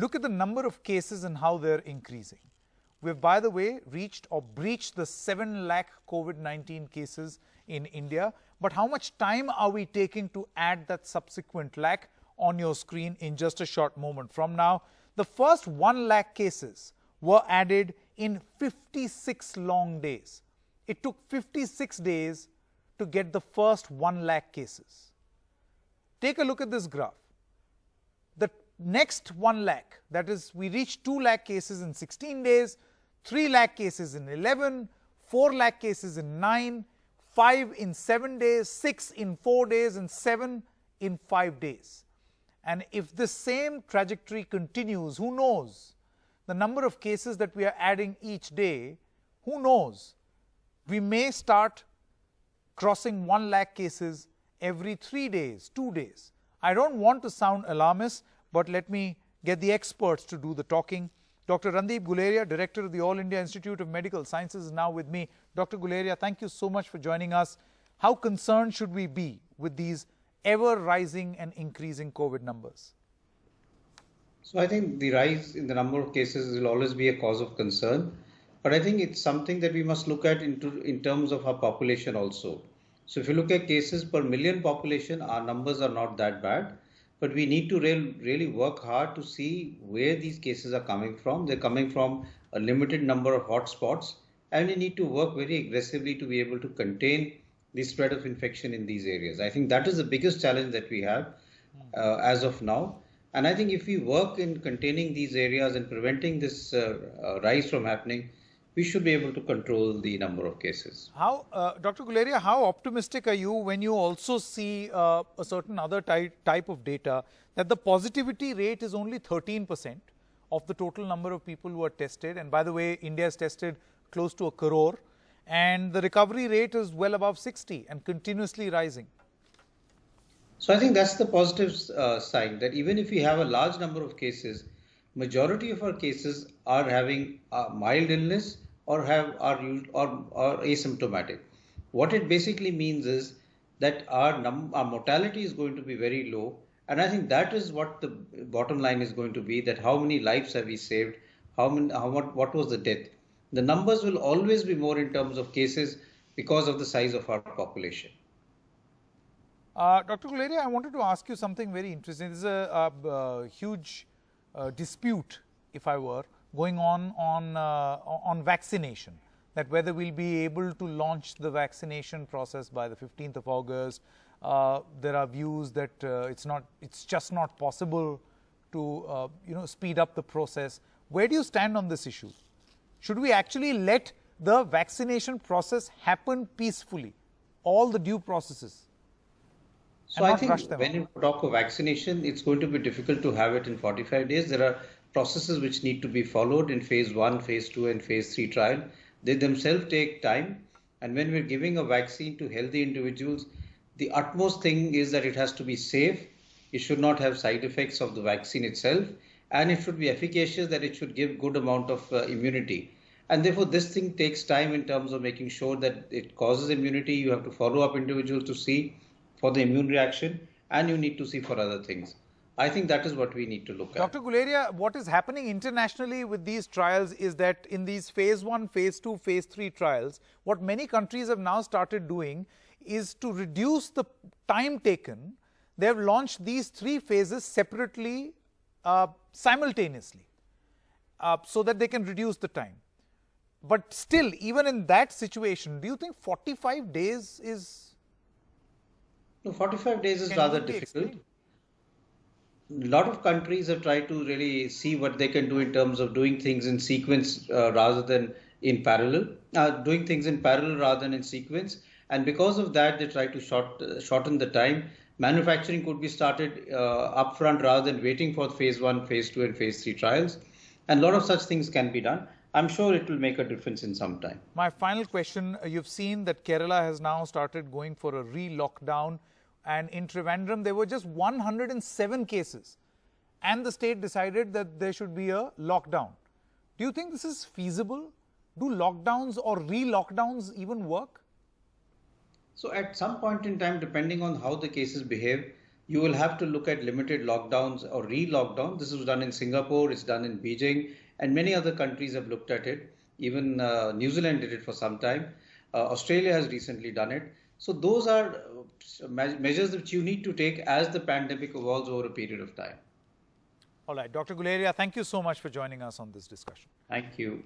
Look at the number of cases and how they're increasing. We've, by the way, reached or breached the 7 lakh COVID-19 cases in India. But how much time are we taking to add that subsequent lakh? On your screen in just a short moment from now. The first 1 lakh cases were added in 56 long days. It took 56 days to get the first 1 lakh cases. Take a look at this graph. The next 1 lakh, that is, we reached 2 lakh cases in 16 days, 3 lakh cases in 11, 4 lakh cases in 9, 5 in 7 days, 6 in 4 days, and 7 in 5 days. And if the same trajectory continues, who knows? The number of cases that we are adding each day, who knows? We may start crossing 1 lakh cases every 3 days, 2 days. I don't want to sound alarmist, but let me get the experts to do the talking. Dr. Randeep Guleria, Director of the All India Institute of Medical Sciences, is now with me. Dr. Guleria, thank you so much for joining us. How concerned should we be with these ever rising and increasing COVID numbers? So I think the rise in the number of cases will always be a cause of concern, but I think it's something that we must look at in terms of our population also. So if you look at cases per million population, our numbers are not that bad, but we need to really work hard to see where these cases are coming from. They're coming from a limited number of hotspots, and we need to work very aggressively to be able to contain the spread of infection in these areas. I think that is the biggest challenge that we have as of now. And I think if we work in containing these areas and preventing this rise from happening, we should be able to control the number of cases. How, Dr. Guleria, how optimistic are you when you also see a certain other type of data that the positivity rate is only 13% of the total number of people who are tested? And by the way, India has tested close to 1 crore. And the recovery rate is well above 60 and continuously rising. So I think that's the positive sign, that even if we have a large number of cases, majority of our cases are having a mild illness or are asymptomatic. What it basically means is that our mortality is going to be very low. And I think that is what the bottom line is going to be, that how many lives have we saved, what was the death. The numbers will always be more in terms of cases because of the size of our population. Dr. Guleria, I wanted to ask you something very interesting. There's a huge dispute, if I were, going on vaccination, that whether we'll be able to launch the vaccination process by the 15th of August. There are views that it's just not possible to speed up the process. Where do you stand on this issue? Should we actually let the vaccination process happen peacefully, all the due processes? So I think when you talk of vaccination, it's going to be difficult to have it in 45 days. There are processes which need to be followed in phase 1, phase 2 and phase 3 trial. They themselves take time. And when we're giving a vaccine to healthy individuals, the utmost thing is that it has to be safe. It should not have side effects of the vaccine itself. And it should be efficacious, that it should give good amount of immunity. And therefore, this thing takes time in terms of making sure that it causes immunity. You have to follow up individuals to see for the immune reaction, and you need to see for other things. I think that is what we need to look at. Dr. Guleria, what is happening internationally with these trials is that in these phase 1, phase 2, phase 3 trials, what many countries have now started doing is to reduce the time taken. They have launched these 3 phases separately, simultaneously, so that they can reduce the time. But still, even in that situation, do you think 45 days is... No, 45 days is rather difficult. A lot of countries have tried to really see what they can do in terms of doing things in sequence rather than in parallel, doing things in parallel rather than in sequence. And because of that, they try to shorten the time. Manufacturing could be started upfront rather than waiting for phase 1, phase 2 and phase 3 trials. And a lot of such things can be done. I'm sure it will make a difference in some time. My final question, you've seen that Kerala has now started going for a re-lockdown, and in Trivandrum there were just 107 cases and the state decided that there should be a lockdown. Do you think this is feasible? Do lockdowns or re-lockdowns even work? So at some point in time, depending on how the cases behave, you will have to look at limited lockdowns or re-lockdown. This was done in Singapore, it's done in Beijing, and many other countries have looked at it. Even New Zealand did it for some time. Australia has recently done it. So those are measures that you need to take as the pandemic evolves over a period of time. All right, Dr. Guleria, thank you so much for joining us on this discussion. Thank you.